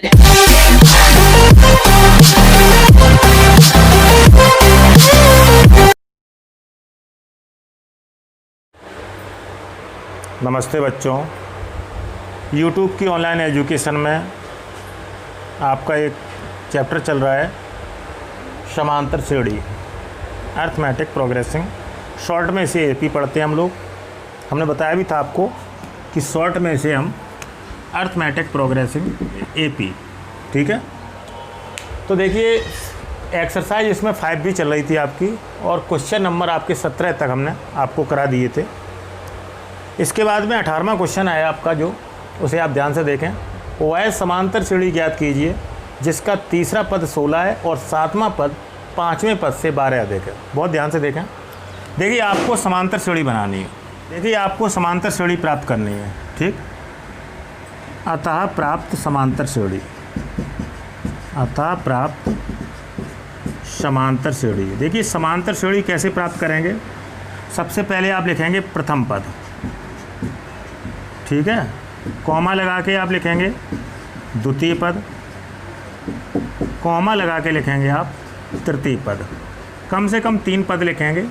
नमस्ते बच्चों, YouTube की ऑनलाइन एजुकेशन में आपका एक चैप्टर चल रहा है समांतर श्रेणी, अर्थमेटिक प्रोग्रेसिंग। शॉर्ट में इसे एपी पढ़ते हैं हम लोग। हमने बताया भी था आपको कि शॉर्ट में इसे हम अर्थमेटिक प्रोग्रेसिंग एपी, ठीक है। तो देखिए एक्सरसाइज इसमें 5 भी चल रही थी आपकी, और क्वेश्चन नंबर आपके 17 तक हमने आपको करा दिए थे। इसके बाद में 18वां क्वेश्चन आया आपका, जो उसे आप ध्यान से देखें। वह समांतर श्रेणी ज्ञात कीजिए जिसका तीसरा पद 16 है और 7वां पद 5वें पद से 12 अधिक है। बहुत ध्यान से देखें। देखिए आपको समांतर श्रेणी बनानी है, देखिए आपको समांतर श्रेणी प्राप्त करनी है, ठीक। अतः प्राप्त समांतर श्रेणी, अतः प्राप्त समांतर श्रेणी। देखिए समांतर श्रेणी कैसे प्राप्त करेंगे। सबसे पहले आप लिखेंगे प्रथम पद, ठीक है, कॉमा लगा के आप लिखेंगे द्वितीय पद, कॉमा लगा के लिखेंगे आप तृतीय पद। कम से कम 3 पद लिखेंगे।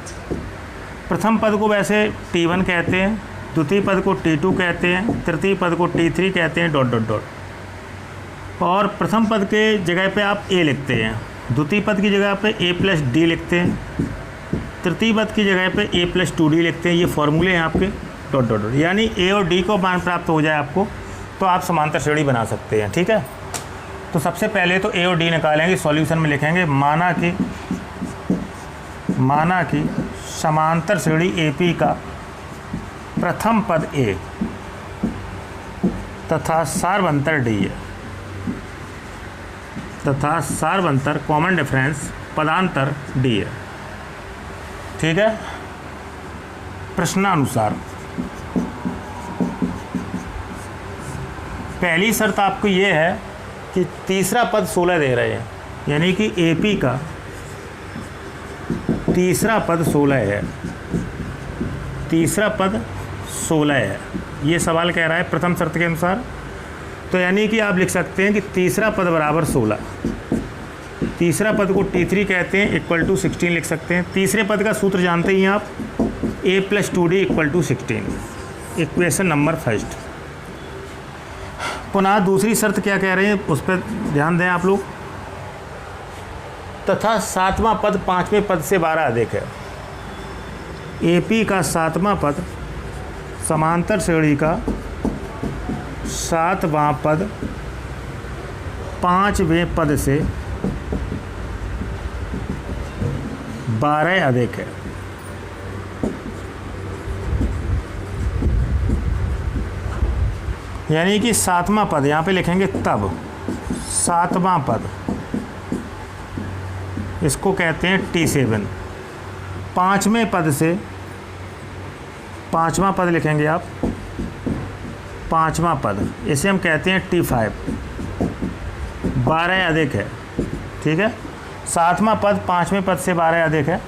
प्रथम पद को वैसे T1 कहते हैं, द्वितीय पद को T2 कहते हैं, तृतीय पद को T3 कहते हैं, डॉट डॉट डॉट। और प्रथम पद के जगह पे आप A लिखते हैं, द्वितीय पद की जगह पे A+D लिखते हैं, तृतीय पद की जगह पे A+2D लिखते हैं। ये फॉर्मूले हैं आपके, डॉट डॉट डॉट। यानी A और D को मान प्राप्त हो जाए आपको तो आप समांतर श्रेणी बना सकते हैं, ठीक है। तो सबसे पहले तो A और D निकालेंगे, सॉल्यूशन में लिखेंगे माना कि समांतर श्रेणी AP का प्रथम पद A तथा सार्वंतर D है, तथा सार्वंतर कॉमन डिफरेंस पदांतर D है, ठीक है। प्रश्नानुसार पहली शर्त आपको ये है कि तीसरा पद 16 दे रहे हैं, यानी कि AP का तीसरा पद 16 है, तीसरा पद 16 है। ये सवाल कह रहा है प्रथम शर्त के अनुसार। तो यानी कि आप लिख सकते हैं कि तीसरा पद बराबर 16। तीसरा पद को T3 कहते हैं, इक्वल टू 16 लिख सकते हैं। तीसरे पद का सूत्र जानते ही हैं आप, A+2D equal to 16। Equation number first. पुनः दूसरी शर्त क्या कह रहे हैं उस पर ध्यान दें आप लोग। तथा 7वां पद 5वें पद से 12 अधिक है। AP का 7वां पद, समांतर श्रेणी का 7वां पद 5वें पद से 12 अधिक है। यानी कि 7वां पद यहाँ पे लिखेंगे तब 7वां पद, इसको कहते हैं T7। 5वें पद से 5वां पद लिखेंगे आप, 5वां पद, इसे हम कहते हैं T5। 12 अधिक है, ठीक है। 7वां पद 5वें पद से 12 अधिक है,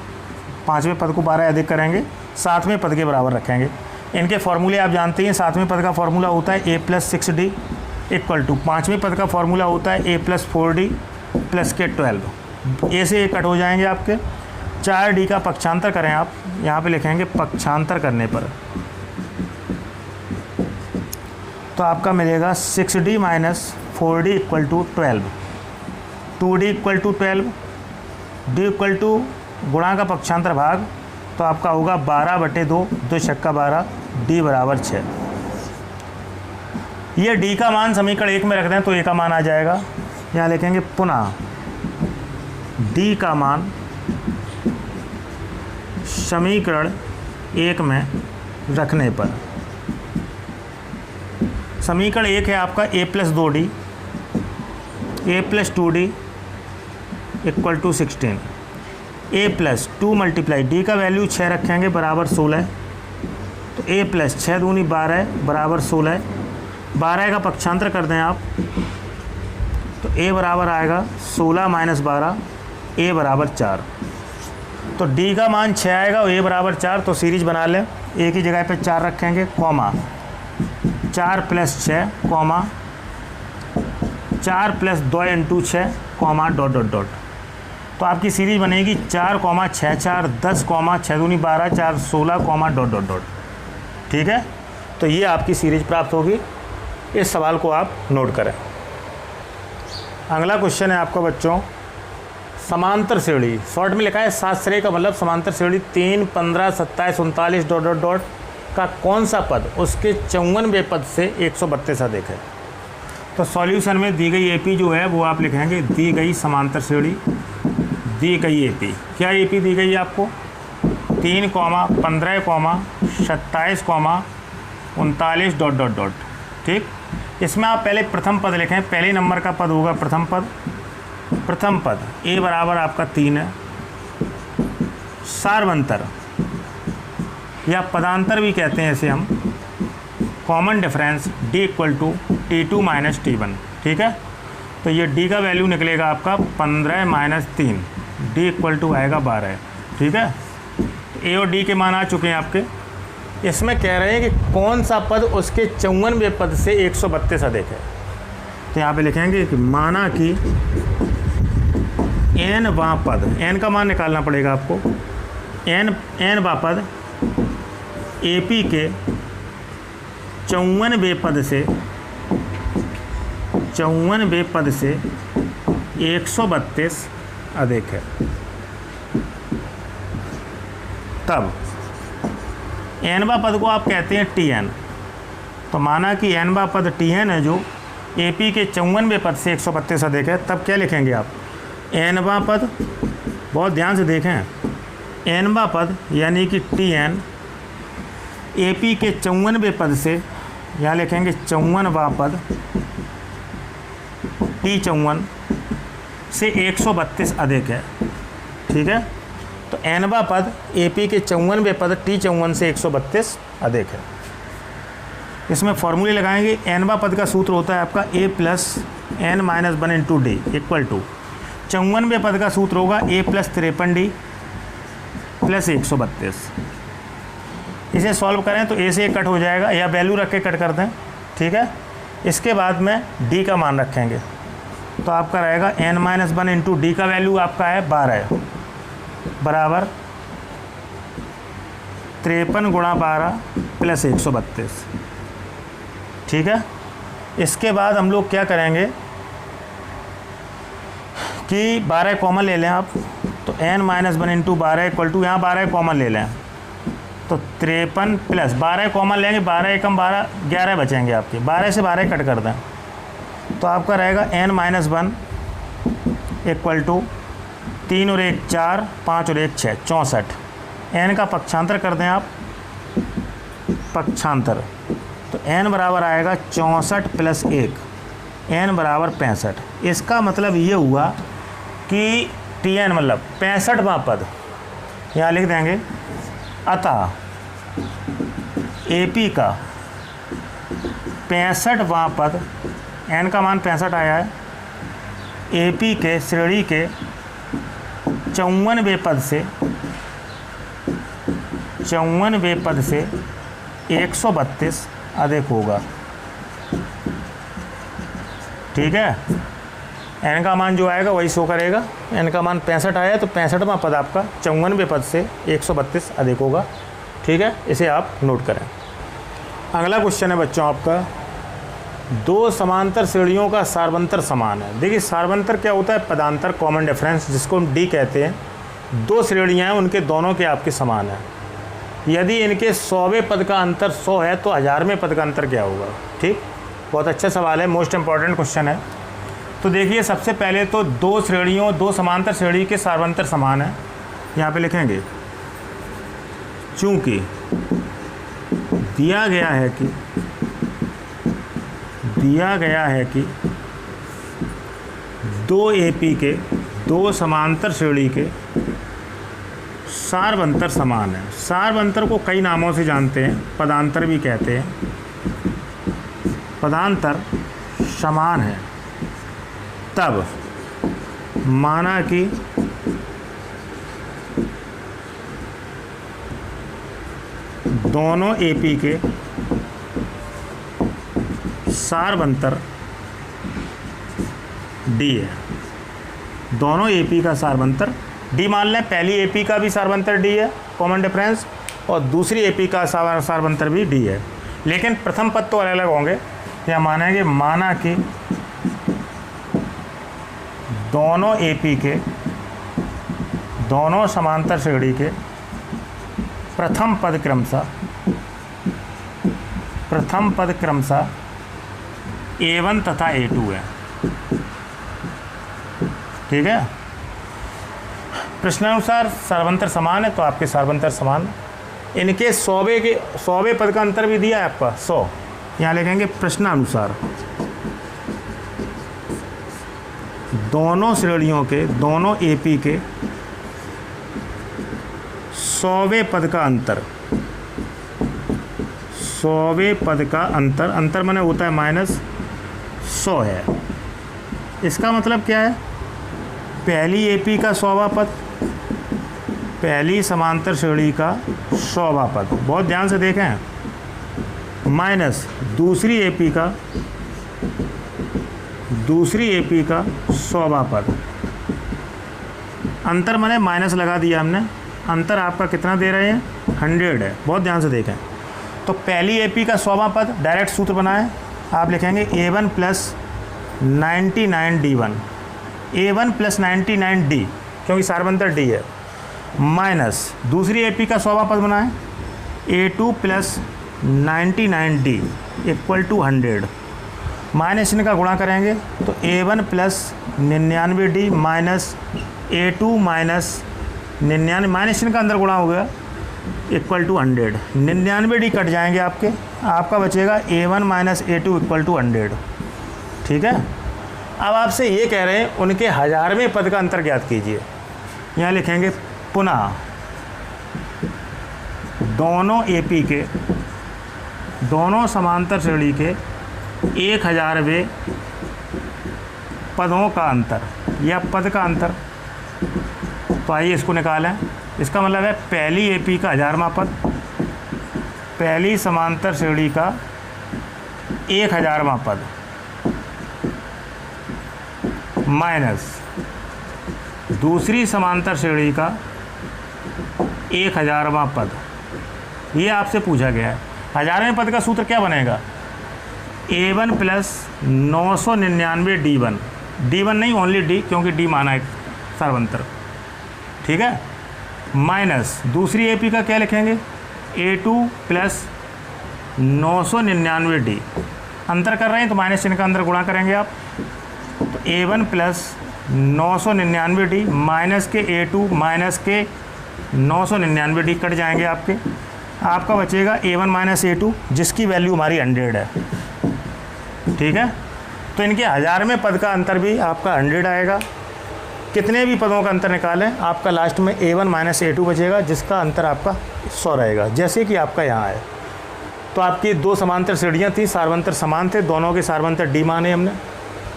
5वें पद को 12 अधिक करेंगे, 7वें पद के बराबर रखेंगे। इनके फॉर्मूले आप जानते हैं। 7वें पद का फॉर्मूला होता है A+6D इक्वल टू 5वें पद का फॉर्मूला होता है A+4D प्लस के 12। A से A कट हो जाएंगे आपके। 4D का पक्षांतर करें आप, यहाँ पे लिखेंगे पक्षांतर करने पर तो आपका मिलेगा 6D - 4D equal to 12, 2D equal to 12, D equal to गुणा का पक्षांतर भाग, तो आपका होगा 12/2, 2 छक्का 12, D बराबर 6। ये D का मान समीकरण 1 में रख दें तो A का मान आ जाएगा। यहाँ लिखेंगे पुनः D का मान समीकरण 1 में रखने पर, समीकरण 1 है आपका A+2D, A+2D equal to 16। A+2 multiply D का वैल्यू 6 रखेंगे बराबर 16, तो A+6 दूनी 12 बराबर 16। 12 का पक्षांतर कर दें आप तो A बराबर आएगा 16 - 12, A बराबर 4। तो D का मान 6 आएगा और A बराबर 4। तो सीरीज बना लें, A की जगह पे 4 रखेंगे, comma 4 + 6, comma 4 + 2 × 6 comma dot dot dot. तो आपकी सीरीज बनेगी 4, 6, 4, 10, 6 दूनी 12, 4, 16, कॉमा डॉट डॉट डॉट। ठीक है, तो ये आपकी सीरीज प्राप्त होगी। इस सवाल को आप नोट करें। अगला क्वेश्चन है आपका बच्चों, समांतर श्रेणी। शॉर्ट में लिखा है 7 श्रेणी का मतलब समांतर श्रेणी 3, 15, 27, 39 डॉट डॉट डॉट का कौन सा पद उसके 54वें पद से 132 अधिक है। तो सॉल्यूशन में दी गई एपी जो है वो आप लिखेंगे दी गई समांतर श्रेणी, दी गई एपी। क्या एपी दी गई है आपको? 3, 15, 27, 39 डॉट डॉट डॉट। ठीक, इसमें आप पहले प्रथम पद लिखें। पहले नंबर का पद होगा प्रथम पद। प्रथम पद ए बराबर आपका 3 है। सार्वंतर या पदांतर भी कहते हैं इसे हम, common difference d = T2 - T1। ठीक है, तो ये d का वैल्यू निकलेगा आपका 15 - 3, d = आएगा 12। ठीक है, ए और डी के मान आ चुके हैं आपके। इसमें कह रहे हैं कि कौन सा पद उसके 54वें पद से 132 अधिक है। तो यहाँ पे लिखेंगे कि माना कि n वां पद, n का मान निकालना पड़ेगा आपको, n वां पद AP के 54वें पद से 132 अधिक है। तब nवां पद को आप कहते हैं Tn। तो माना कि nवां पद Tn है जो AP के 54वें पद से 132 अधिक है। तब क्या लिखेंगे आप? nवां पद, बहुत ध्यान से देखें, nवां पद यानी कि Tn AP के 54वें पद से, यहाँ लिखेंगे 54वां पद T54 से 132 अधिक है। ठीक है, तो nवां पद AP के 54वें पद T54 से 132 अधिक है। इसमें फॉर्मूले लगाएंगे। nवां पद का सूत्र होता है आपका a + n - 1 × d = 54वें पद का सूत्र होगा a + 53d + 132। इसे सॉल्व करें तो a से कट हो जाएगा, या वैल्यू रख के कट कर दें। ठीक है, इसके बाद में d का मान रखेंगे तो आपका रहेगा n - 1 × d का वैल्यू आपका है 12 बराबर 53 × 12 + 132। ठीक है, इसके बाद हम लोग क्या करेंगे कि 12 कॉमन ले लें आप। तो n - 1 × 12 = यहाँ 12 कॉमन ले लें तो 53 + 12 कॉमन लेंगे, 12 एकम 12, 11 बचेंगे आपके। 12 से 12 कट कर दें तो आपका रहेगा n - 1 = 3 और 1 4, 5 और 1 6, 64। n का पक्षांतर कर दें आप, पक्षांतर, तो n बराबर आएगा 64 + 1, n बराबर 65। इसका मतलब ये हुआ कि Tn मतलब 65वां पद, यहाँ लिख देंगे। अतः AP का 65वां पद, n का मान 65 आया है, AP के श्रेणी के 54वें पद से 132 अधिक होगा। ठीक है, n का मान जो आएगा वही शो करेगा। n का मान 65 आया तो 65वां पद आपका 54वें पद से 132 अधिक होगा। ठीक है, इसे आप नोट करें। अगला क्वेश्चन है बच्चों आपका, दो समांतर श्रेणियों का सार्वंतर समान है। देखिए सार्वंतर क्या होता है? पदांतर, कॉमन डिफरेंस, जिसको हम D कहते हैं। दो श्रेणियाँ हैं, उनके दोनों के आपके समान है। यदि इनके 100वें पद का अंतर 100 है तो 1000वें पद का अंतर क्या होगा? ठीक, बहुत अच्छा सवाल है, मोस्ट इम्पॉर्टेंट क्वेश्चन है। तो देखिए सबसे पहले तो दो समांतर श्रेणी के सार्वंतर समान है। यहाँ पे लिखेंगे चूँकि दिया गया है कि दो AP के दो समांतर श्रेणी के सार्वंतर समान है। सार्वंतर को कई नामों से जानते हैं, पदांतर भी कहते हैं। पदांतर समान है तब माना कि दोनों AP के डी है। दोनों एपी का सार्वंतर डी मान लें, पहली एपी का भी सार्वंतर डी है, कॉमन डिफरेंस, और दूसरी एपी का सार्वंतर भी डी है। लेकिन प्रथम पद तो अलग अलग होंगे। क्या मानेंगे, माना कि दोनों एपी के, दोनों समांतर श्रेणी के प्रथम पद क्रमशः A1 तथा A2 है। ठीक है, प्रश्नानुसार सार्वंतर समान है तो आपके सार्वंतर समान। इनके 100वें पद का अंतर भी दिया है आपका 100। यहाँ लिखेंगे प्रश्नानुसार दोनों श्रेणियों के, दोनों एपी के 100वें पद का अंतर, 100वें पद का अंतर माने होता है -100 है। इसका मतलब क्या है, पहली एपी का 100वां पद, पहली समांतर श्रेणी का 100वां पद, बहुत ध्यान से देखें, माइनस दूसरी एपी का 100वां पद। अंतर माने माइनस लगा दिया हमने, अंतर आपका कितना दे रहे हैं, 100 है। बहुत ध्यान से देखें। तो पहली एपी का 100वां पद, डायरेक्ट सूत्र बनाएं, आप लिखेंगे A1 + 99D1, A1 + 99D, क्योंकि सार्वंतर डी है, माइनस दूसरी एपी का 100वां पद बनाएं A2 + 99D = 100, माइनस इनका गुणा करेंगे तो A1 + 99D minus A2 minus 99, minus इनका अंदर गुणा हो गया = 100। 99D कट जाएंगे आपके, आपका बचेगा A1 - A2 = 100। ठीक है, अब आपसे ये कह रहे हैं उनके 1000वें पद का अंतर ज्ञात कीजिए। यहाँ लिखेंगे पुनः दोनों एपी के, दोनों समांतर श्रेणी के 1000वें पदों का अंतर या पद का अंतर। तो आइए इसको निकालें। इसका मतलब है पहली एपी का 1000वां पद, पहली समांतर श्रेणी का 1000वां पद, माइनस दूसरी समांतर श्रेणी का 1000वां पद। ये आपसे पूछा गया है। 1000वें पद का सूत्र क्या बनेगा, A1 + 999D1, D1 नहीं, ओनली D, क्योंकि D माना है सार्वंतर। ठीक है, माइनस दूसरी एपी का क्या लिखेंगे, A2 + 999D, अंतर कर रहे हैं तो माइनस चिन्ह का अंदर गुणा करेंगे आप, तो A1 + 999D माइनस के A2 माइनस के 999D कट जाएंगे आपके, आपका बचेगा A1 - A2, जिसकी वैल्यू हमारी 100 है। ठीक है, तो इनके 1000वें पद का अंतर भी आपका 100 आएगा। कितने भी पदों का अंतर निकालें, आपका लास्ट में A1 - A2 बचेगा, जिसका अंतर आपका 100 रहेगा, जैसे कि आपका यहाँ है। तो आपकी दो समांतर श्रेणियाँ थी, सार्वंतर समान थे, दोनों के सार्वंतर डी माने हमने।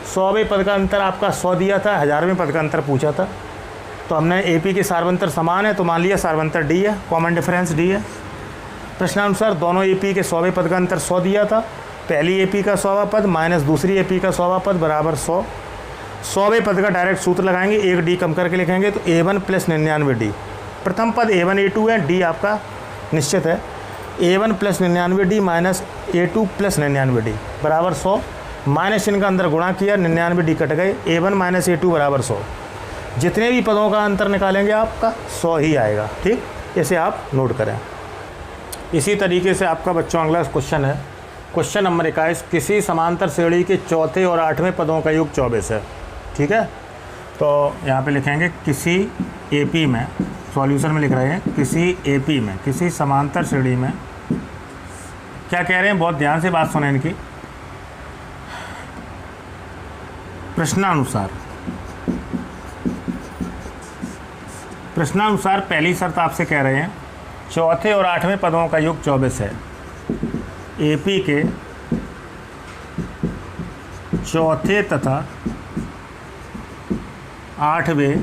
100वें पद का अंतर आपका 100 दिया था, 1000वें पद का अंतर पूछा था, तो हमने एपी के सार्वंतर समान है तो मान लिया सार्वंतर डी है, कॉमन डिफरेंस डी है। प्रश्नानुसार दोनों एपी के 100वें पद का अंतर 100 दिया था, पहली एपी का 100वां पद माइनस दूसरी एपी का 100वां पद बराबर 100। 100वें पद का डायरेक्ट सूत्र लगाएंगे, एक डी कम करके लिखेंगे तो A1 + 99D। प्रथम पद A1 A2 है, डी आपका निश्चित है, A1 + 99D minus A2 + 99D बराबर 100, माइनस चिन्ह का अंदर गुणा किया, 99D कट गए, A1 - A2 बराबर 100। जितने भी पदों का अंतर निकालेंगे आपका 100 ही आएगा। ठीक, इसे आप नोट करें। इसी तरीके से आपका बच्चों अगला क्वेश्चन है, क्वेश्चन नंबर 21, किसी समांतर श्रेणी के चौथे और 8वें पदों का योग 24 है। ठीक है, तो यहाँ पे लिखेंगे किसी एपी में, सॉल्यूशन में लिख रहे हैं किसी एपी में, किसी समांतर श्रेणी में, क्या कह रहे हैं, बहुत ध्यान से बात सुनें इनकी। प्रश्नानुसार पहली शर्त आपसे कह रहे हैं चौथे और 8वें पदों का योग 24 है। एपी के चौथे तथा 8वें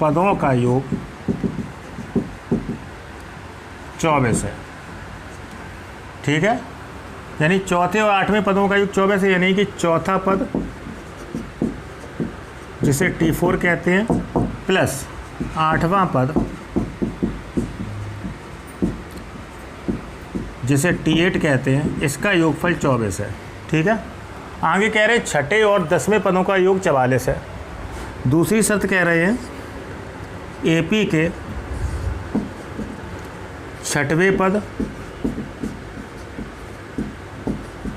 पदों का योग 24 है। ठीक है, यानी चौथे और 8वें पदों का योग 24 है, यानी कि चौथा पद जिसे T4 कहते हैं, प्लस 8वां पद जिसे T8 कहते हैं, इसका योगफल 24 है। ठीक है। आगे कह रहे हैं छठे और 10वें पदों का योग 44 है। दूसरी शर्त कह रहे हैं AP के छठवें पद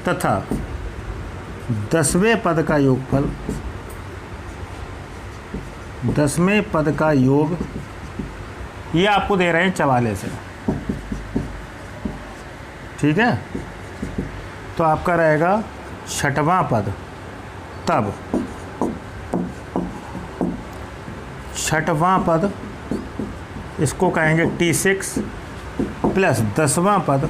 तथा 10वें पद का योगफल, 10वें पद का योग ये आपको दे रहे हैं 44 है। ठीक है। तो आपका रहेगा छठवां पद, तब छठवां पद इसको कहेंगे T6 प्लस 10वां पद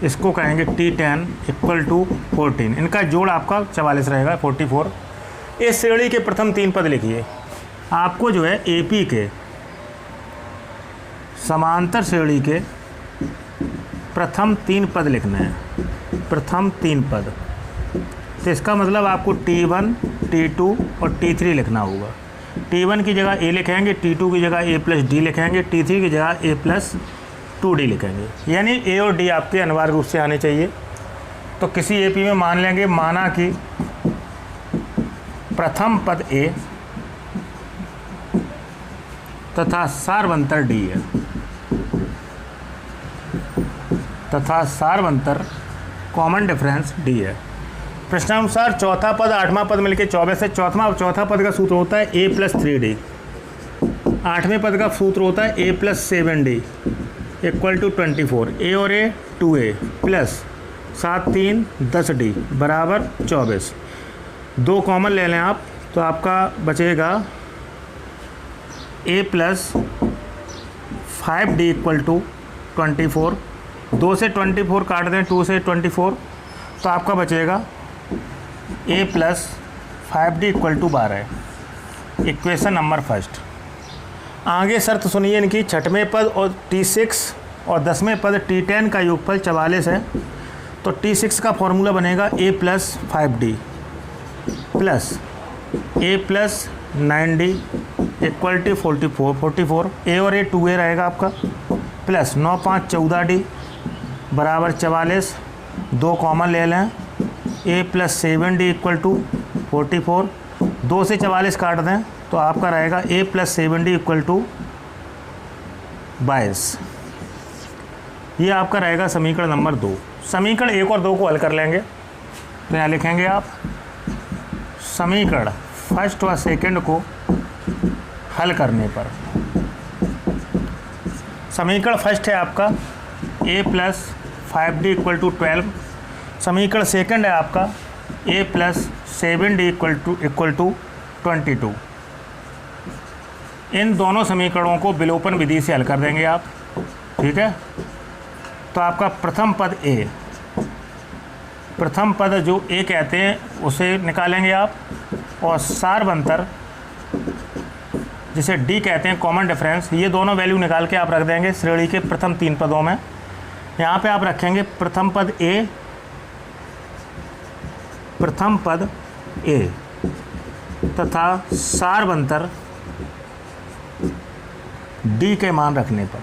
इसको कहेंगे T10 इक्वल टू 14। इनका जोड़ आपका 44 रहेगा, 44। इस श्रेणी के प्रथम 3 पद लिखिए। आपको जो है AP के समांतर श्रेणी के प्रथम 3 पद लिखने हैं, प्रथम 3 पद। तो इसका मतलब आपको T1, T2 और T3 लिखना होगा। T1 की जगह A लिखेंगे, T2 की जगह A प्लस D लिखेंगे, T3 की जगह A प्लस 2D लिखेंगे। यानी A और D आपके अनिवार्य रूप से आने चाहिए। तो किसी AP में मान लेंगे, माना कि प्रथम पद A तथा सार्वंतर D है, तथा सार्वंतर कॉमन डिफरेंस D है। प्रश्नानुसार चौथा पद 8वां पद मिलकर 24 है। चौथा पद का सूत्र होता है A प्लस 3D। 8वें पद का सूत्र होता है A plus 7D equal to 24। A और A 2A प्लस 7 3 10D बराबर 24। 2 कॉमन ले लें आप, तो आपका बचेगा A plus 5D equal to 24। 2 से 24 काट दें, 2 से 24, तो आपका बचेगा A plus 5D equal to 12। Equation number first. आगे शर्त सुनिए इनकी, छठवें पद और T6 और 10वें पद T10 का योगफल 44 है। तो T6 का फॉर्मूला बनेगा A plus 5D plus A plus 9D equal to 44। A और A 2A रहेगा आपका, प्लस 9 5 14D बराबर 44। 2 कॉमन ले लें, A plus 7D equal to 44। 2 से 44 काट दें, तो आपका रहेगा A plus 7D equal to 22। ये आपका रहेगा समीकरण नंबर 2। समीकरण 1 और 2 को हल कर लेंगे। तो यहाँ लिखेंगे आप समीकरण फर्स्ट व सेकंड को हल करने पर, समीकरण फर्स्ट है आपका A plus 5D equal to 12। समीकरण सेकंड है आपका A plus 7D equal to 22। इन दोनों समीकरणों को विलोपन विधि से हल कर देंगे आप। ठीक है। तो आपका प्रथम पद A, प्रथम पद जो A कहते हैं उसे निकालेंगे आप, और सार्वंतर जिसे D कहते हैं कॉमन डिफरेंस, ये दोनों वैल्यू निकाल के आप रख देंगे श्रेणी के प्रथम 3 पदों में। यहाँ पे आप रखेंगे प्रथम पद A, प्रथम पद A तथा सार्वंतर D के मान रखने पर,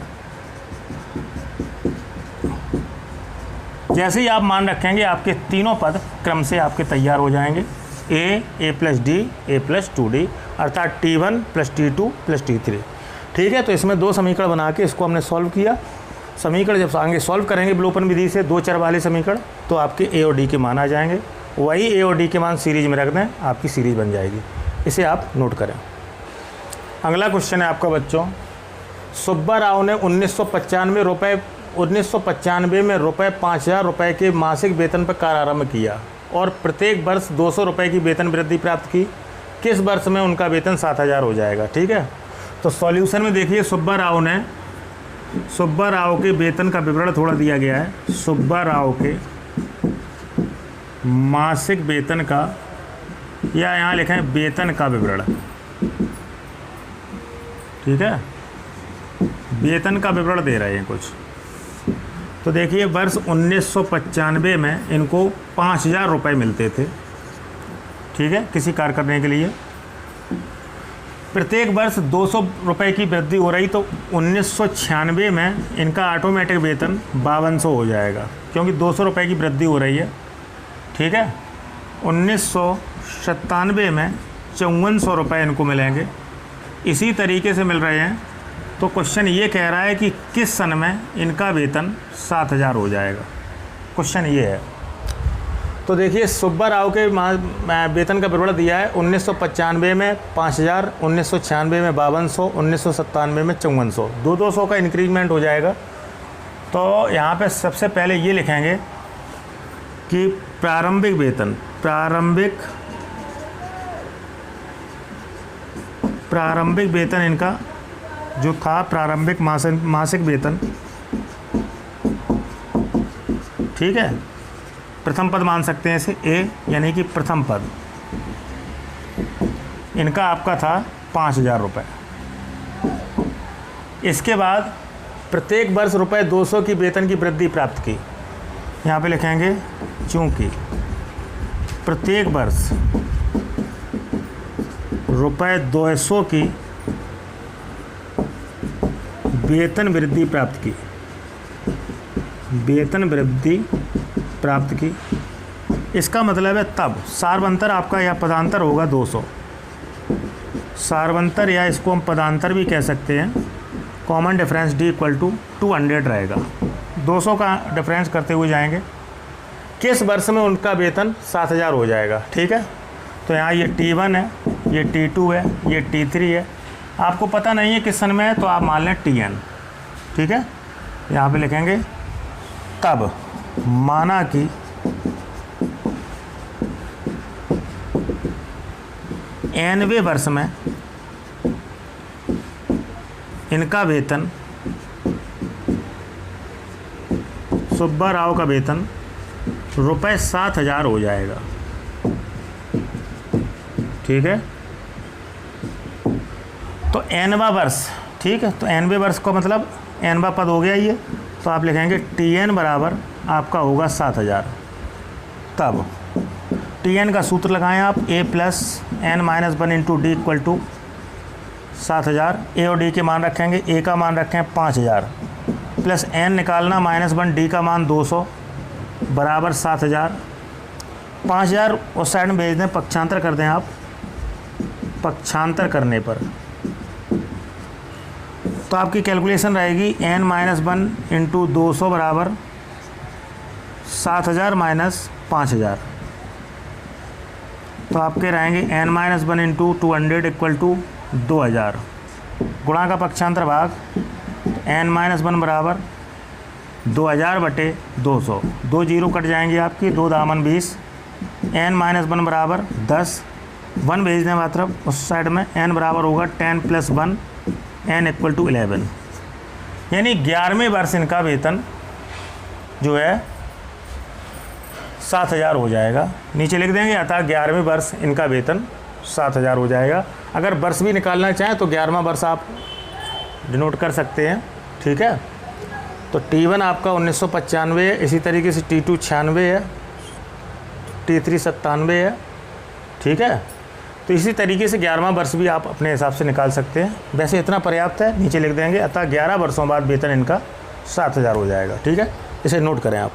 जैसे ही आप मान रखेंगे आपके तीनों पद क्रम से आपके तैयार हो जाएंगे। A plus D, A plus 2D अर्थात T1 plus T2 plus T3। ठीक है। तो इसमें 2 समीकरण बना के इसको हमने सॉल्व किया। समीकरण जब आगे सॉल्व करेंगे विलोपन विधि से 2 चर वाले समीकरण, तो आपके A और D के मान आ जाएंगे। वही A और D के मान सीरीज में रख दें, आपकी सीरीज बन जाएगी। इसे आप नोट करें। अगला क्वेश्चन है आपका बच्चों, सुब्बा राव ने 1995 में रुपये 5000 रुपये के मासिक वेतन पर कार्य आरंभ किया और प्रत्येक वर्ष 200 रुपये की वेतन वृद्धि प्राप्त की। किस वर्ष में उनका वेतन 7000 हो जाएगा। ठीक है। तो सॉल्यूशन में देखिए, सुब्बा राव के वेतन का विवरण थोड़ा दिया गया है। सुब्बा राव के मासिक वेतन का, या यहाँ लिखें वेतन का विवरण। ठीक है। वेतन का विवरण दे रहे हैं कुछ। तो देखिए, वर्ष 1995 में इनको 5000 रुपये मिलते थे। ठीक है, किसी कार्य करने के लिए। प्रत्येक वर्ष 200 रुपये की वृद्धि हो रही, तो 1996 में इनका ऑटोमेटिक वेतन 5200 हो जाएगा, क्योंकि 200 रुपये की वृद्धि हो रही है। ठीक है, 1997 में 5400 रुपये इनको मिलेंगे। इसी तरीके से मिल रहे हैं। तो क्वेश्चन ये कह रहा है कि किस सन में इनका वेतन 7000 हो जाएगा, क्वेश्चन ये है। तो देखिए, सुब्बा राव के वेतन का विवरण दिया है 1995 में 5000, 1996 में 5200, 1997 में 5400, 200 का इंक्रीजमेंट हो जाएगा। तो यहाँ पे सबसे पहले ये लिखेंगे कि प्रारंभिक वेतन इनका जो था, प्रारंभिक मासिक वेतन, ठीक है, प्रथम पद मान सकते हैं इसे ए, यानी कि प्रथम पद इनका आपका था 5000 रुपये। इसके बाद प्रत्येक वर्ष रुपये 200 की वेतन की वृद्धि प्राप्त की। यहाँ पे लिखेंगे चूँकि प्रत्येक वर्ष रुपये 200 की वेतन वृद्धि प्राप्त की, इसका मतलब है तब सार्वंतर आपका या पदांतर होगा 200, सार्वंतर या इसको हम पदांतर भी कह सकते हैं। Common difference D equal to 200 रहेगा, 200 का डिफरेंस करते हुए जाएंगे। किस वर्ष में उनका वेतन 7000 हो जाएगा, ठीक है। तो यहाँ ये T1 है, ये T2 है, ये T3 है। आपको पता नहीं है किस सन में है, तो आप मान लें TN, ठीक है। यहाँ पे लिखेंगे तब माना कि nवें वर्ष में इनका वेतन, सुब्बा राव का वेतन रुपये 7000 हो जाएगा, ठीक है। तो nवां वर्ष, ठीक है, तो nवें वर्ष का मतलब nवां पद हो गया ये। तो आप लिखेंगे TN बराबर आपका होगा 7000। तब TN का सूत्र लगाएं आप, A plus n-1 into D equal to 7000। A और D के मान रखेंगे, A का मान रखें 5000 प्लस n निकालना -1, D का मान 200 बराबर 7000। 5000 उस साइड में भेज दें, पक्षांतर कर दें आप। पक्षांतर करने पर तो आपकी कैलकुलेशन रहेगी n-1 इंटू 200 बराबर 7000 माइनस 5000। तो आपके रहेंगे n-1 इंटू 200 इक्वल टू 2000। गुणा का पक्षांतर भाग, n-1 बराबर 2000 बटे 200, 2 जीरो कट जाएंगे आपकी, 2 दामन 20। n-1 बराबर 10, 1 भेज दें मात्र उस साइड में, n बराबर होगा 10 प्लस 1, n इक्वल टू 11। यानी 11वें वर्ष इनका वेतन जो है 7000 हो जाएगा। नीचे लिख देंगे, अतः 11वें वर्ष इनका वेतन 7000 हो जाएगा। अगर वर्ष भी निकालना चाहें तो 11वां वर्ष आप डिनोट कर सकते हैं, ठीक है। तो T1 आपका 1995 है, इसी तरीके से T2 96 है, T3 97 है, ठीक है। तो इसी तरीके से 11वां वर्ष भी आप अपने हिसाब से निकाल सकते हैं। वैसे इतना पर्याप्त है, नीचे लिख देंगे, अतः 11 वर्षों बाद वेतन इनका 7000 हो जाएगा, ठीक है। इसे नोट करें आप।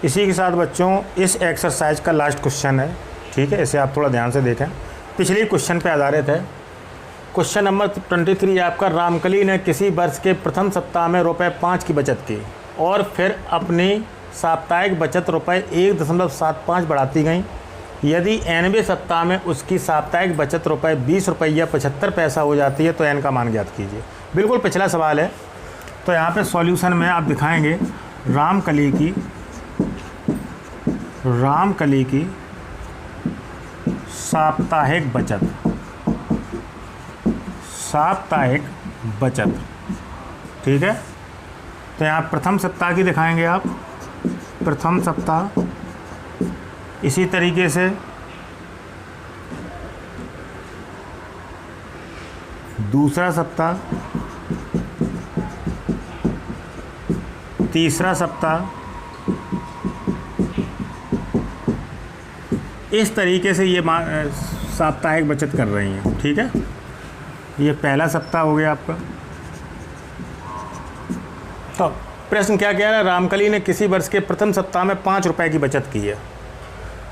इसी के साथ बच्चों इस एक्सरसाइज का लास्ट क्वेश्चन है, ठीक है, इसे आप थोड़ा ध्यान से देखें। पिछले क्वेश्चन पे आधारित है। क्वेश्चन नंबर 23 आपका, रामकली ने किसी वर्ष के प्रथम सप्ताह में ₹5 की बचत की और फिर अपनी साप्ताहिक बचत ₹1.75 बढ़ाती गई। यदि nवें सप्ताह में उसकी साप्ताहिक बचत ₹20 या 75 पैसा हो जाती है तो n का मान ज्ञात कीजिए। बिल्कुल पिछला सवाल है। तो यहाँ पे सॉल्यूशन में आप दिखाएंगे रामकली की साप्ताहिक बचत, ठीक है। तो यहाँ प्रथम सप्ताह की दिखाएंगे आप, प्रथम सप्ताह। इसी तरीके से दूसरा सप्ताह, तीसरा सप्ताह, इस तरीके से ये साप्ताहिक बचत कर रही हैं। ठीक है, ये पहला सप्ताह हो गया आपका। तो प्रश्न क्या कह रहा है, रामकली ने किसी वर्ष के प्रथम सप्ताह में 5 रुपए की बचत की है।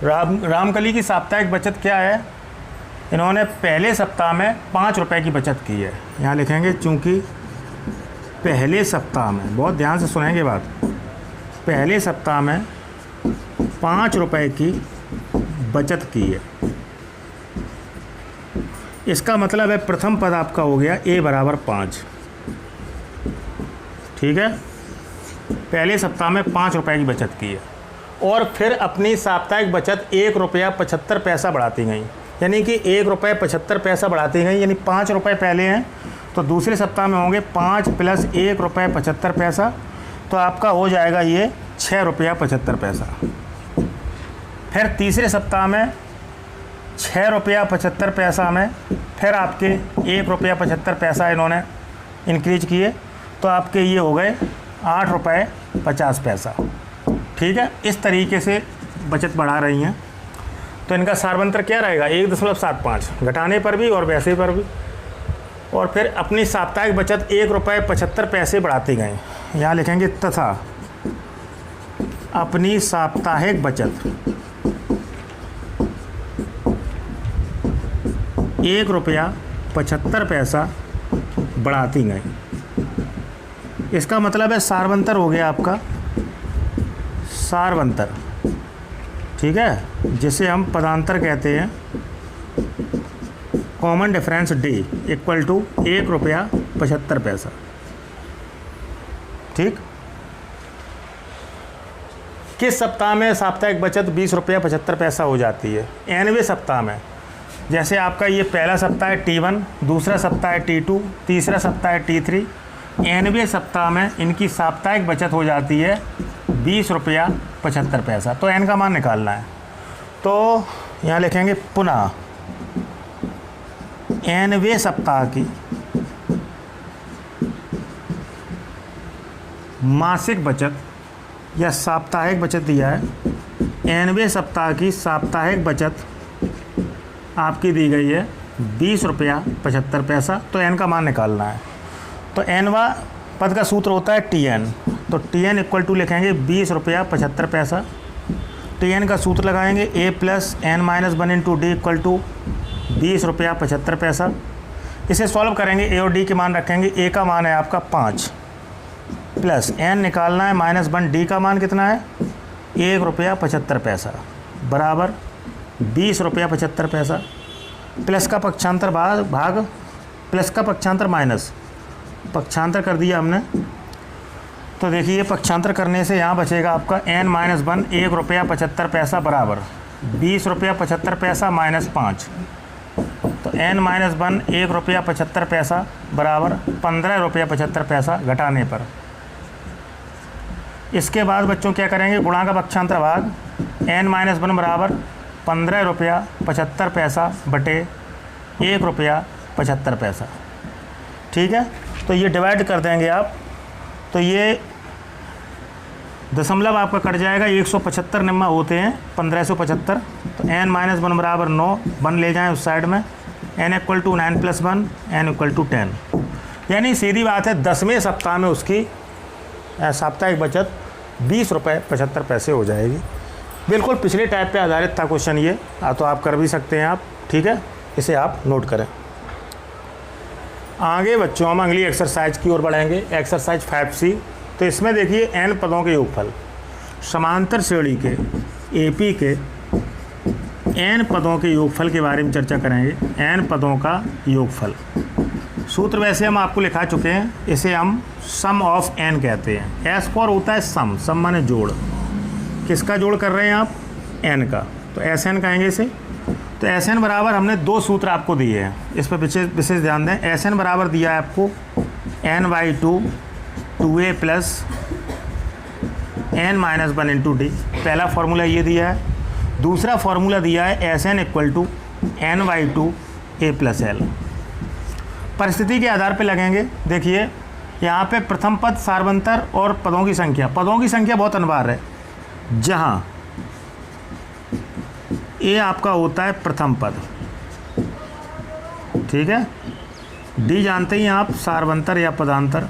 रामकली की साप्ताहिक बचत क्या है, इन्होंने पहले सप्ताह में 5 रुपए की बचत की है। यहाँ लिखेंगे चूँकि पहले सप्ताह में, बहुत ध्यान से सुनेंगे बात, पहले सप्ताह में 5 रुपए की बचत की है। इसका मतलब है प्रथम पद आपका हो गया a बराबर 5। ठीक है, पहले सप्ताह में 5 रुपए की बचत की है और फिर अपनी साप्ताहिक बचत 1 रुपया 75 पैसा बढ़ाती गई, यानी कि 1 रुपये 75 पैसा बढ़ाती गई, यानी 5 रुपये पहले हैं तो दूसरे सप्ताह में होंगे 5 प्लस 1 रुपये 75 पैसा, तो आपका हो जाएगा ये 6 रुपया 75 पैसा। फिर तीसरे सप्ताह में 6 रुपया 75 पैसा में फिर आपके 1 रुपया 75 पैसा इन्होंने इंक्रीज किए, तो आपके ये हो गए 8 रुपये 50 पैसा। ठीक है, इस तरीके से बचत बढ़ा रही हैं। तो इनका सारवंतर क्या रहेगा, 1.75 घटाने पर भी और वैसे पर भी। और फिर अपनी साप्ताहिक बचत 1 रुपये 75 पैसे बढ़ाती गए। यहाँ लिखेंगे तथा अपनी साप्ताहिक बचत 1 रुपया 75 पैसा बढ़ाती गई। इसका मतलब है सारवंतर हो गया आपका सारवंतर। ठीक है, जिसे हम पदांतर कहते हैं, common difference D equal to 1 रुपया 75 पैसा। ठीक, किस सप्ताह में साप्ताहिक बचत 20 रुपया 75 पैसा हो जाती है, 90वें सप्ताह में। जैसे आपका ये पहला सप्ताह है T1, दूसरा सप्ताह है T2, तीसरा सप्ताह है T3। 90वें सप्ताह में इनकी साप्ताहिक बचत हो जाती है 20 रुपया 75 पैसा। तो n का मान निकालना है, तो यहाँ लिखेंगे पुनः 90वें सप्ताह की मासिक बचत या साप्ताहिक बचत दिया है। 90वें सप्ताह की साप्ताहिक बचत आपकी दी गई है 20 रुपया 75 पैसा। तो n का मान निकालना है, तो nवा पद का सूत्र होता है Tn, तो Tn इक्वल टू लिखेंगे 20 रुपया 75 पैसा। Tn का सूत्र लगाएंगे a plus n minus 1 into D equal to 20 रुपया 75 पैसा। इसे सॉल्व करेंगे, a और d के मान रखेंगे। a का मान है आपका 5 प्लस n निकालना है माइनस 1, d का मान कितना है 1 रुपया 75 पैसा बराबर 20 रुपया 75 पैसा। प्लस का पक्षांतर भाग प्लस का पक्षांतर माइनस, पक्षांतर कर दिया हमने। तो देखिए पक्षांतर करने से यहाँ बचेगा आपका n माइनस 1 1 रुपया 75 पैसा बराबर 20 रुपया 75 पैसा माइनस 5, तो n माइनस 1 1 रुपया 75 पैसा बराबर 15 रुपया 75 पैसा घटाने पर। इसके बाद बच्चों क्या करेंगे, गुणा का पक्षांतर भाग n माइनस 1 बराबर 15 रुपया 75 पैसा बटे 1 रुपया 75 पैसा। ठीक है, तो ये डिवाइड कर देंगे आप, तो ये दशमलव आपका कट जाएगा। 175 निम्मा होते हैं 1575, तो n माइनस 1 बराबर 9, 1 ले जाएं उस साइड में, n equal to 9 plus 1, n equal to 10। यानी सीधी बात है 10वें सप्ताह में उसकी साप्ताहिक बचत 20 रुपये 75 पैसे हो जाएगी। बिल्कुल पिछले टाइप पे आधारित था क्वेश्चन ये, तो आप कर भी सकते हैं आप। ठीक है, इसे आप नोट करें। आगे बच्चों हम अगली एक्सरसाइज की ओर बढ़ेंगे, एक्सरसाइज 5C। तो इसमें देखिए n पदों के योगफल, समांतर श्रेणी के AP के n पदों के योगफल के बारे में चर्चा करेंगे। n पदों का योगफल सूत्र वैसे हम आपको लिखा चुके हैं, इसे हम सम ऑफ n कहते हैं। S फॉर होता है सम, सम माने जोड़। किसका जोड़ कर रहे हैं आप, n का, तो Sn कहेंगे इसे। तो Sn बराबर हमने 2 सूत्र आपको दिए हैं, इस पर विशेष ध्यान दें। Sn बराबर दिया है आपको n/2 2a plus n minus 1 into D, पहला फार्मूला ये दिया है। दूसरा फार्मूला दिया है Sn equal to n/2 a plus l। परिस्थिति के आधार पे लगेंगे। देखिए यहाँ पे प्रथम पद सारवंतर और पदों की संख्या बहुत अनिवार्य है। जहाँ ए आपका होता है प्रथम पद, ठीक है। डी जानते ही आप सार्वंतर या पदांतर।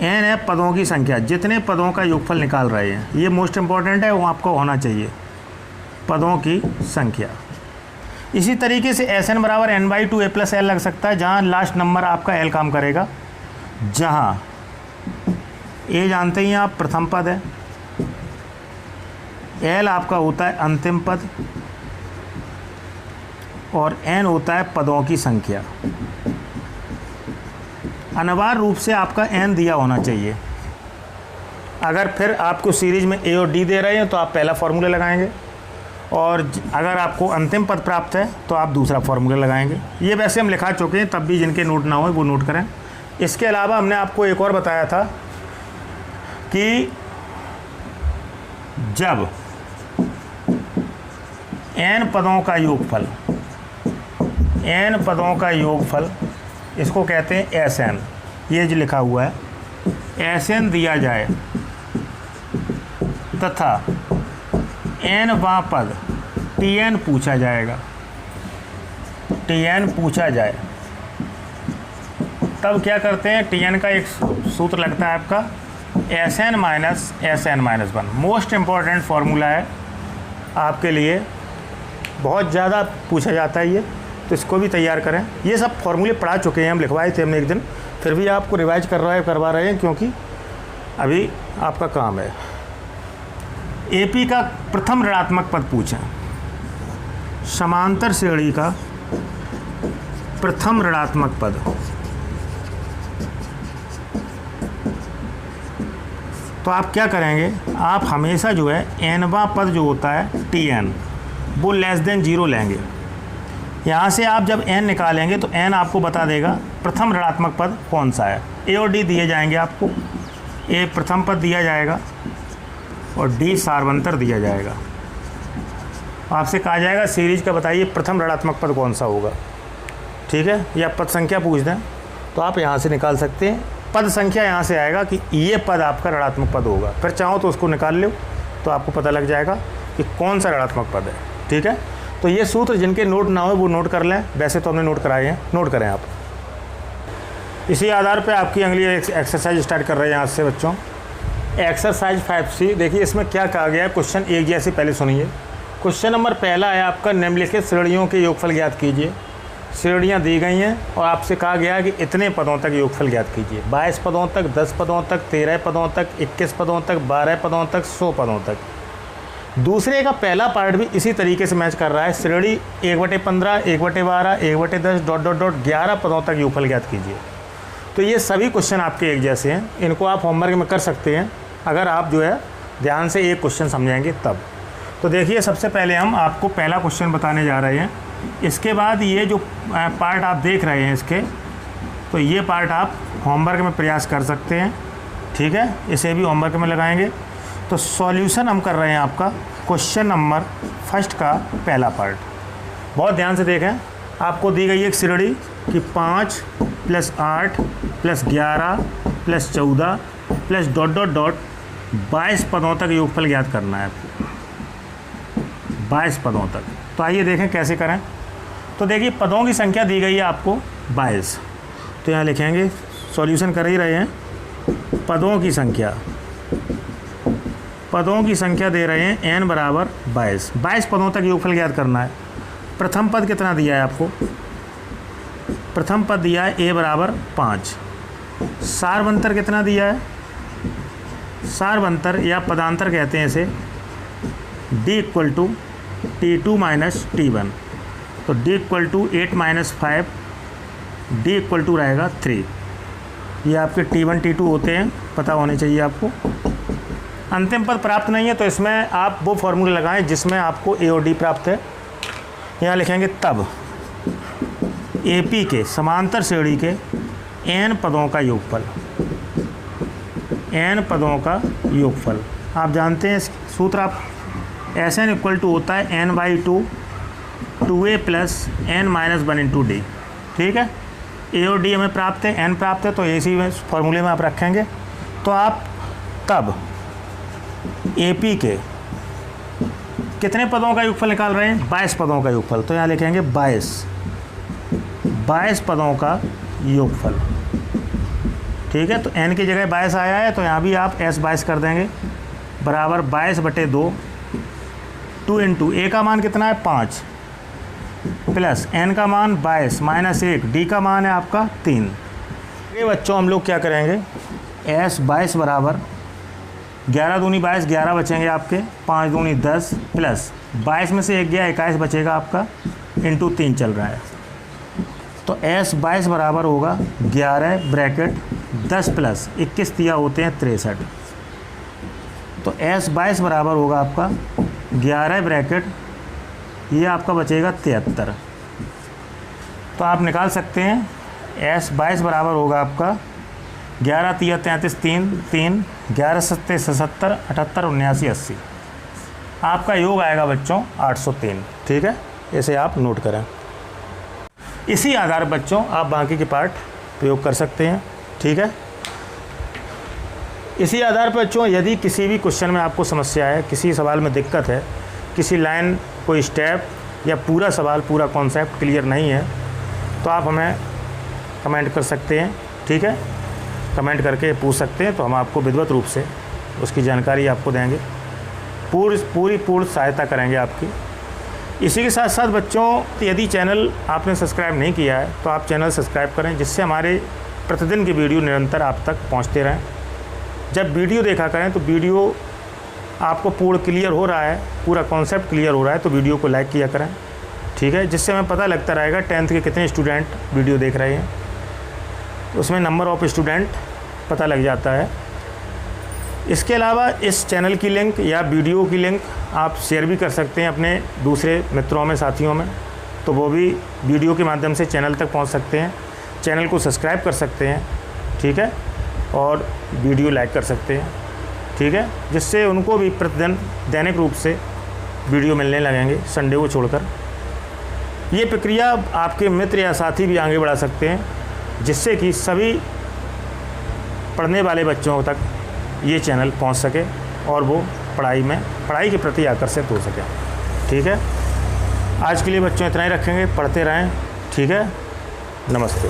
एन है पदों की संख्या, जितने पदों का योगफल निकाल रहे हैं, ये मोस्ट इम्पॉर्टेंट है, वो आपको होना चाहिए, पदों की संख्या। इसी तरीके से एस एन बराबर N by two A plus L लग सकता है, जहाँ लास्ट नंबर आपका एल काम करेगा, जहाँ ए जानते ही आप प्रथम पद है, एल आपका होता है अंतिम पद, और एन होता है पदों की संख्या। अनिवार्य रूप से आपका एन दिया होना चाहिए। अगर फिर आपको सीरीज में ए और डी दे रहे हैं तो आप पहला फार्मूला लगाएंगे, और अगर आपको अंतिम पद प्राप्त है तो आप दूसरा फार्मूला लगाएंगे। ये वैसे हम लिखा चुके हैं, तब भी जिनके नोट ना हो वो नोट करें। इसके अलावा हमने आपको एक और बताया था कि जब n पदों का योगफल, n पदों का योगफल, इसको कहते हैं एस एन, ये जो लिखा हुआ है एस एन दिया जाए तथा n वां पद टी एन पूछा जाएगा, टी एन पूछा जाए, तब क्या करते हैं, टी एन का एक सूत्र लगता है आपका S N minus one. Most important formula है आपके लिए, बहुत ज़्यादा पूछा जाता है ये, तो इसको भी तैयार करें। ये सब फार्मूले पढ़ा चुके हैं, हम लिखवाए थे हमने एक दिन, फिर भी आपको रिवाइज करवा रहे हैं क्योंकि अभी आपका काम है। एपी का प्रथम ऋणात्मक पद पूछें, समांतर श्रेणी का प्रथम ऋणात्मक पद, तो आप क्या करेंगे, आप हमेशा जो है एनवा पद जो होता है टी एन, वो लेस देन 0 लेंगे। यहाँ से आप जब n निकालेंगे तो n आपको बता देगा प्रथम ऋणात्मक पद कौन सा है। ए और डी दिए जाएंगे आपको, ए प्रथम पद दिया जाएगा और डी सार्वंतर दिया जाएगा। आपसे कहा जाएगा सीरीज का बताइए प्रथम ऋणात्मक पद कौन सा होगा, ठीक है, या पद संख्या पूछ दें तो आप यहाँ से निकाल सकते हैं। पद संख्या यहाँ से आएगा कि ये पद आपका ऋणात्मक पद होगा, फिर चाहो तो उसको निकाल लो तो आपको पता लग जाएगा कि कौन सा ऋणात्मक पद है, ठीक है। तो ये सूत्र जिनके नोट ना हो वो नोट कर लें, वैसे तो हमने नोट कराए हैं, नोट करें आप। इसी आधार पे आपकी अगली एक्सरसाइज स्टार्ट कर रहे हैं आज से बच्चों। एक्सरसाइज 5C, देखिए इसमें क्या कहा गया है, क्वेश्चन एक जैसे पहले सुनिए। क्वेश्चन नंबर पहला है आपका, निम्नलिखित श्रेणियों के योगफल ज्ञात कीजिए। श्रेणियाँ दी गई हैं और आपसे कहा गया है कि इतने पदों तक योगफल ज्ञात कीजिए, 22 पदों तक, 10 पदों तक, 13 पदों तक, 21 पदों तक, 12 पदों तक, 100 पदों तक। दूसरे का पहला पार्ट भी इसी तरीके से मैच कर रहा है, श्रेणी 1/15, 1/12, 1/10 ... 11 पदों तक योगफल ज्ञात कीजिए। तो ये सभी क्वेश्चन आपके एक जैसे हैं, इनको आप होमवर्क में कर सकते हैं अगर आप जो है ध्यान से एक क्वेश्चन समझेंगे तब। तो देखिए सबसे पहले हम आपको पहला क्वेश्चन बताने जा रहे हैं। इसके बाद ये जो पार्ट आप देख रहे हैं इसके, तो ये पार्ट आप होमवर्क में प्रयास कर सकते हैं, ठीक है, इसे भी होमवर्क में लगाएंगे। तो सॉल्यूशन हम कर रहे हैं आपका क्वेश्चन नंबर फर्स्ट का पहला पार्ट। बहुत ध्यान से देखें, आपको दी गई एक श्रेणी कि 5 + 8 + 11 + 14 + ... 22 पदों तक योगफल ज्ञात करना है आपको, 22 पदों तक। तो आइए देखें कैसे करें। तो देखिए पदों की संख्या दी गई है आपको 22, तो यहाँ लिखेंगे, सॉल्यूशन कर ही रहे हैं, पदों की संख्या, पदों की संख्या दे रहे हैं n बराबर 22 पदों तक योगफल ज्ञात करना है। प्रथम पद कितना दिया है आपको, प्रथम पद दिया है a बराबर 5। सार्वंतर कितना दिया है, सार्वंतर या पदांतर कहते हैं इसे, d = T2 - T1, तो d = 8 - 5, d = रहेगा 3। ये आपके T1 T2 होते हैं, पता होने चाहिए आपको। अंतिम पद प्राप्त नहीं है तो इसमें आप वो फार्मूला लगाएं जिसमें आपको ए और डी प्राप्त है। यहाँ लिखेंगे तब AP के समांतर श्रेणी के n पदों का योगफल, n पदों का योगफल। आप जानते हैं सूत्र, आप SN = होता है n/2 2a + n - 1 × d, ठीक है। ए और डी हमें प्राप्त है, n प्राप्त है, तो इसी फार्मूले में आप रखेंगे। तो आप तब AP के कितने पदों का योगफल निकाल रहे हैं? 22 पदों का योगफल। तो यहाँ लिखेंगे 22 पदों का योगफल। ठीक है, तो n की जगह 22 आया है, तो यहाँ भी आप s 22 कर देंगे, बराबर 22/2, 2 इंटू a का मान कितना है 5, प्लस n का मान 22 माइनस 1, d का मान है आपका 3। ये बच्चों हम लोग क्या करेंगे, s 22 बराबर 11 दूनी 22, 11 बचेंगे आपके, 5 दूनी 10, प्लस 22 में से 1 गया 21 बचेगा आपका, इंटू 3 चल रहा है। तो s 22 बराबर होगा 11 ब्रैकेट 10 प्लस 21 दिया होते हैं 63। तो s 22 बराबर होगा आपका 11 ब्रैकेट, ये आपका बचेगा 73। तो आप निकाल सकते हैं s 22 बराबर होगा आपका 11 3 33 3 11 7 77 78 79 80। आपका योग आएगा बच्चों 803। ठीक है, इसे आप नोट करें। इसी आधार बच्चों आप बाकी के पार्ट प्रयोग कर सकते हैं। ठीक है, इसी आधार पर बच्चों यदि किसी भी क्वेश्चन में आपको समस्या है, किसी सवाल में दिक्कत है, किसी लाइन कोई स्टेप या पूरा सवाल पूरा कॉन्सेप्ट क्लियर नहीं है, तो आप हमें कमेंट कर सकते हैं। ठीक है, कमेंट करके पूछ सकते हैं, तो हम आपको विधिवत रूप से उसकी जानकारी आपको देंगे, पूरी सहायता करेंगे आपकी। इसी के साथ साथ बच्चों यदि चैनल आपने सब्सक्राइब नहीं किया है तो आप चैनल सब्सक्राइब करें, जिससे हमारे प्रतिदिन की वीडियो निरंतर आप तक पहुंचते रहें। जब वीडियो देखा करें तो वीडियो आपको पूर्ण क्लियर हो रहा है, पूरा कॉन्सेप्ट क्लियर हो रहा है, तो वीडियो को लाइक किया करें। ठीक है, जिससे हमें पता लगता रहेगा 10th के कितने स्टूडेंट वीडियो देख रहे हैं, उसमें नंबर ऑफ़ स्टूडेंट पता लग जाता है। इसके अलावा इस चैनल की लिंक या वीडियो की लिंक आप शेयर भी कर सकते हैं अपने दूसरे मित्रों में, साथियों में, तो वो भी वीडियो के माध्यम से चैनल तक पहुंच सकते हैं। चैनल को सब्सक्राइब कर सकते हैं। ठीक है, और वीडियो लाइक कर सकते हैं। ठीक है, जिससे उनको भी प्रतिदिन दैनिक रूप से वीडियो मिलने लगेंगे, संडे को छोड़कर। ये प्रक्रिया आपके मित्र या साथी भी आगे बढ़ा सकते हैं, जिससे कि सभी पढ़ने वाले बच्चों तक ये चैनल पहुंच सके और वो पढ़ाई के प्रति आकर्षित हो सके। ठीक है, आज के लिए बच्चों इतना ही रखेंगे, पढ़ते रहें। ठीक है, नमस्ते।